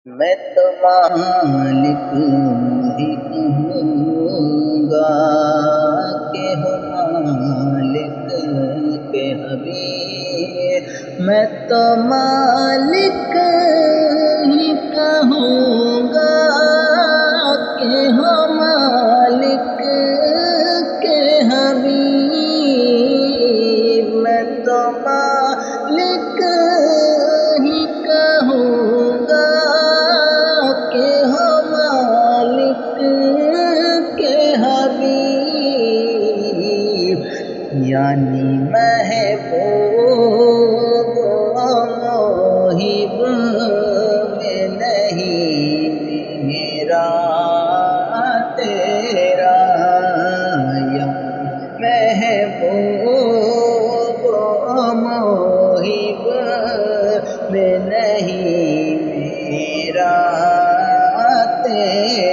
میں تو مالک ہی کہوں گا کہ ہو مالک کے حبیب، میں تو مالک ہی کہوں گا کہ ہو مالک کے حبیب، میں تو مالک ہی کہوں گا کہ ہو مالک کے حبیب، یعنی محبوب و محب میں نہیں میرا تیرا، یعنی محبوب و محب میں نہیں میرا تیرا۔